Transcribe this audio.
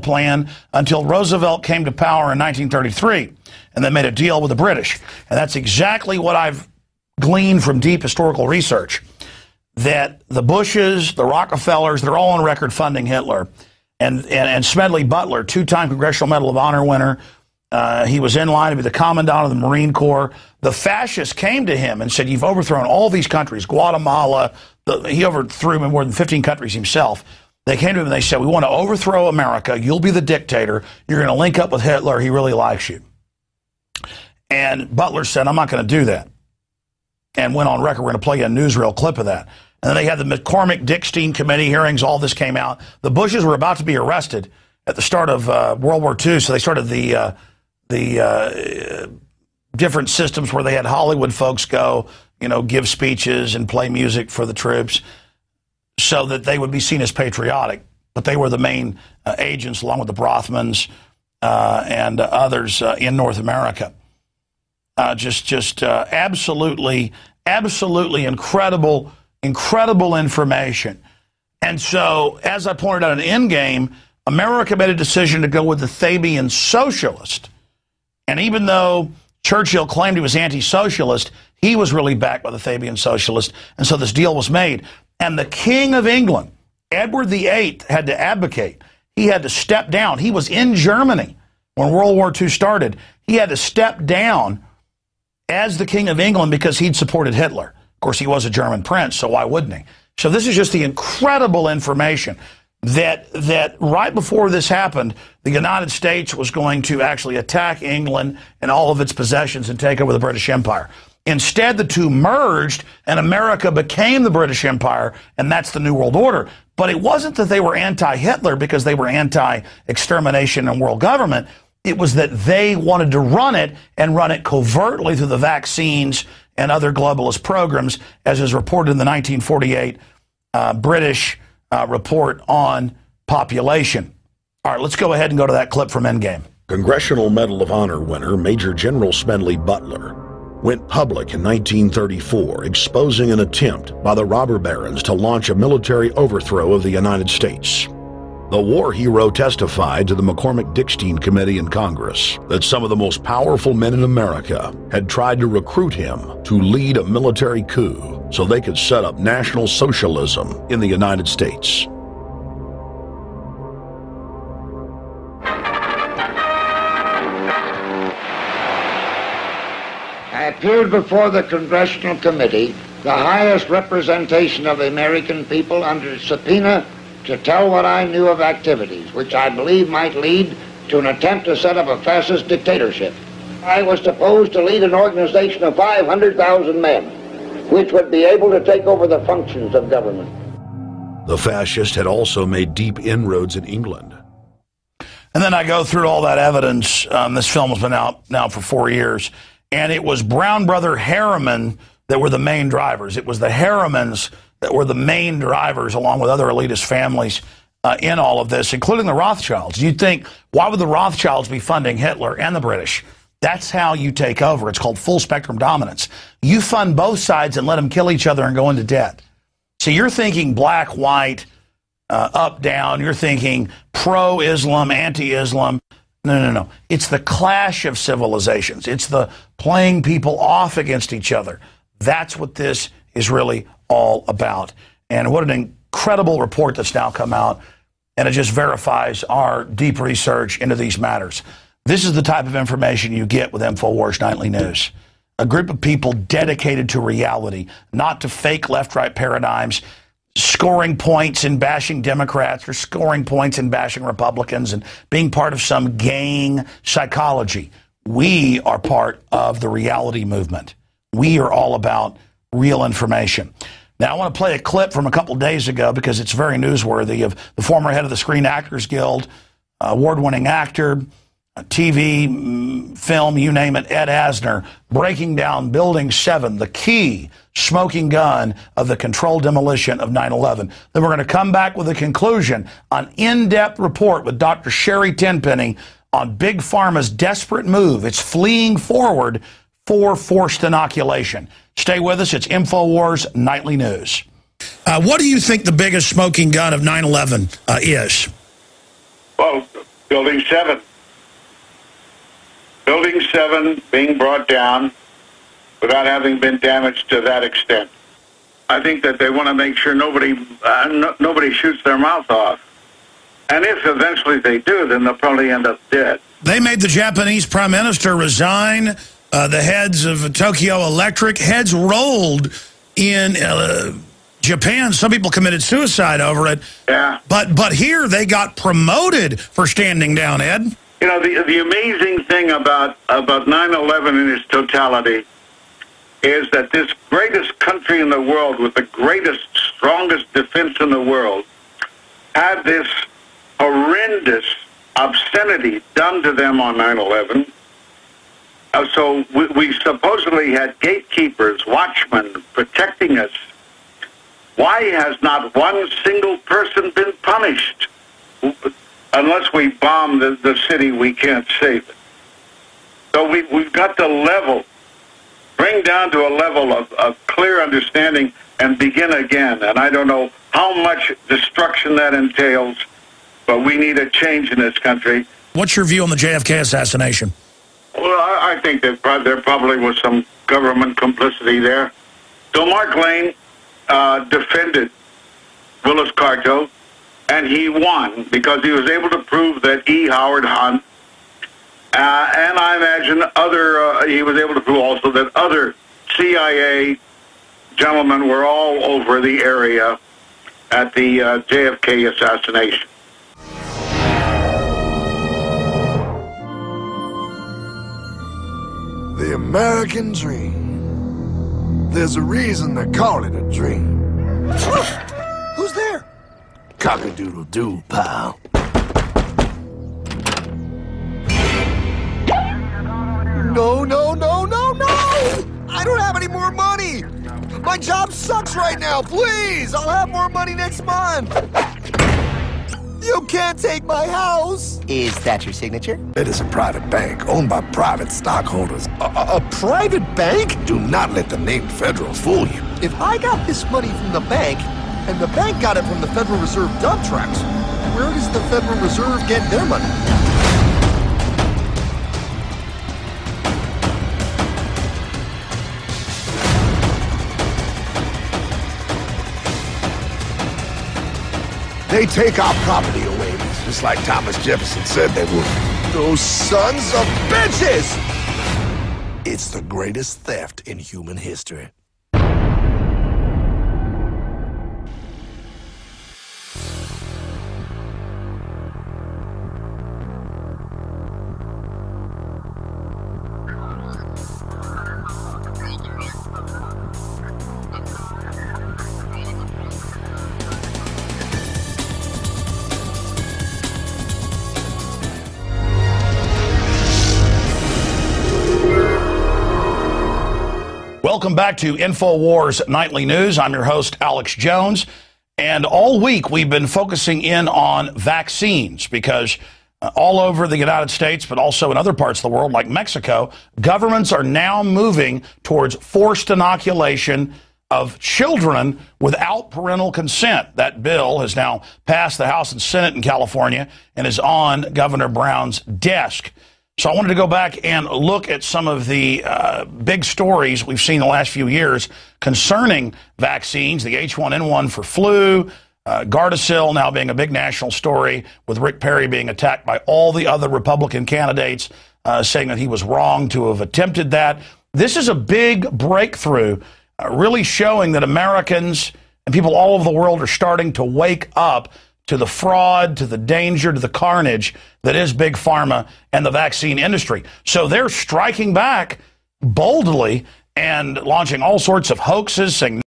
plan until Roosevelt came to power in 1933 and then made a deal with the British. And that's exactly what I've gleaned from deep historical research, that the Bushes, the Rockefellers, they're all on record funding Hitler. And Smedley Butler, two-time Congressional Medal of Honor winner, he was in line to be the Commandant of the Marine Corps. The fascists came to him and said, you've overthrown all these countries, Guatemala. He overthrew more than 15 countries himself. They came to him and they said, we want to overthrow America. You'll be the dictator. You're going to link up with Hitler. He really likes you. And Butler said, I'm not going to do that. And went on record, we're going to play you a newsreel clip of that. And then they had the McCormick-Dickstein committee hearings. All this came out. The Bushes were about to be arrested at the start of World War II, so they started the different systems where they had Hollywood folks go, give speeches and play music for the troops so that they would be seen as patriotic. But they were the main agents, along with the Brothmans and others in North America. Just absolutely incredible information. And so, as I pointed out in Endgame, America made a decision to go with the Fabian socialist. And even though Churchill claimed he was anti-socialist, he was really backed by the Fabian socialist. And so this deal was made. And the King of England, Edward VIII, had to abdicate. He had to step down. He was in Germany when World War II started. He had to step down as the King of England because he'd supported Hitler. Of course, he was a German prince, so why wouldn't he? So this is just the incredible information that right before this happened, the United States was going to actually attack England and all of its possessions and take over the British Empire. Instead, the two merged, and America became the British Empire, and that's the New World Order. But it wasn't that they were anti-Hitler because they were anti-extermination and world government. It was that they wanted to run it and run it covertly through the vaccines and other globalist programs, as is reported in the 1948 British report on population. All right, let's go ahead and go to that clip from Endgame. Congressional Medal of Honor winner Major General Smedley Butler went public in 1934, exposing an attempt by the robber barons to launch a military overthrow of the United States. The war hero testified to the McCormick-Dickstein Committee in Congress that some of the most powerful men in America had tried to recruit him to lead a military coup so they could set up National Socialism in the United States. I appeared before the Congressional Committee, the highest representation of the American people, under subpoena to tell what I knew of activities which I believe might lead to an attempt to set up a fascist dictatorship. I was supposed to lead an organization of 500,000 men, which would be able to take over the functions of government. The fascist had also made deep inroads in England. And then I go through all that evidence. This film has been out now for 4 years. And it was Brown Brother Harriman that were the main drivers. It was the Harrimans that were the main drivers, along with other elitist families in all of this, including the Rothschilds. You'd think, why would the Rothschilds be funding Hitler and the British? That's how you take over. It's called full spectrum dominance. You fund both sides and let them kill each other and go into debt. So you're thinking black, white, up, down. You're thinking pro-Islam, anti-Islam. No. It's the clash of civilizations. It's the playing people off against each other. That's what this is really all about. And what an incredible report that's now come out. And it just verifies our deep research into these matters. This is the type of information you get with InfoWars Nightly News. A group of people dedicated to reality, not to fake left-right paradigms, scoring points in bashing Democrats or scoring points in bashing Republicans and being part of some gang psychology. We are part of the reality movement. We are all about real information. Now, I want to play a clip from a couple days ago because it's very newsworthy, of the former head of the Screen Actors Guild, award-winning actor, TV, film, you name it, Ed Asner, breaking down Building 7, the key smoking gun of the controlled demolition of 9/11. Then we're going to come back with a conclusion, an in-depth report with Dr. Sherry Tenpenny on Big Pharma's desperate move. It's fleeing forward for forced inoculation. Stay with us. It's InfoWars Nightly News. What do you think the biggest smoking gun of 9/11 is? Well, Building 7. Building 7 being brought down without having been damaged to that extent. I think that they want to make sure nobody shoots their mouth off. And if eventually they do, then they'll probably end up dead. They made the Japanese prime minister resign. The heads of Tokyo Electric, heads rolled in Japan. Some people committed suicide over it. Yeah. But here they got promoted for standing down, Ed. You know, the amazing thing about 9/11 in its totality is that this greatest country in the world with the greatest, strongest defense in the world had this horrendous obscenity done to them on 9/11. So we supposedly had gatekeepers, watchmen protecting us. Why has not one single person been punished? Unless we bomb the city, we can't save it. So we've got to bring down to a level of clear understanding and begin again. And I don't know how much destruction that entails, but we need a change in this country. What's your view on the JFK assassination? Well, I think that there probably was some government complicity there. So Mark Lane defended Willis Carto, and he won because he was able to prove that E. Howard Hunt, and I imagine he was able to prove also that other CIA gentlemen were all over the area at the JFK assassination. The American dream. There's a reason they call it a dream. Who's there? Cock-a-doodle-doo, pal. No, no, no, no, no! I don't have any more money! My job sucks right now, please! I'll have more money next month! You can't take my house! Is that your signature? It is a private bank owned by private stockholders. A private bank? Do not let the name Federal fool you. If I got this money from the bank, and the bank got it from the Federal Reserve dump trucks, where does the Federal Reserve get their money? They take our property away, just like Thomas Jefferson said they would. Those sons of bitches! It's the greatest theft in human history. Welcome back to InfoWars Nightly News. I'm your host, Alex Jones. And all week we've been focusing in on vaccines because all over the United States, but also in other parts of the world like Mexico, governments are now moving towards forced inoculation of children without parental consent. That bill has now passed the House and Senate in California and is on Governor Brown's desk. So I wanted to go back and look at some of the big stories we've seen the last few years concerning vaccines, the H1N1 for flu, Gardasil now being a big national story, with Rick Perry being attacked by all the other Republican candidates, saying that he was wrong to have attempted that. This is a big breakthrough, really showing that Americans and people all over the world are starting to wake up to the fraud, to the danger, to the carnage that is Big Pharma and the vaccine industry. So they're striking back boldly and launching all sorts of hoaxes, saying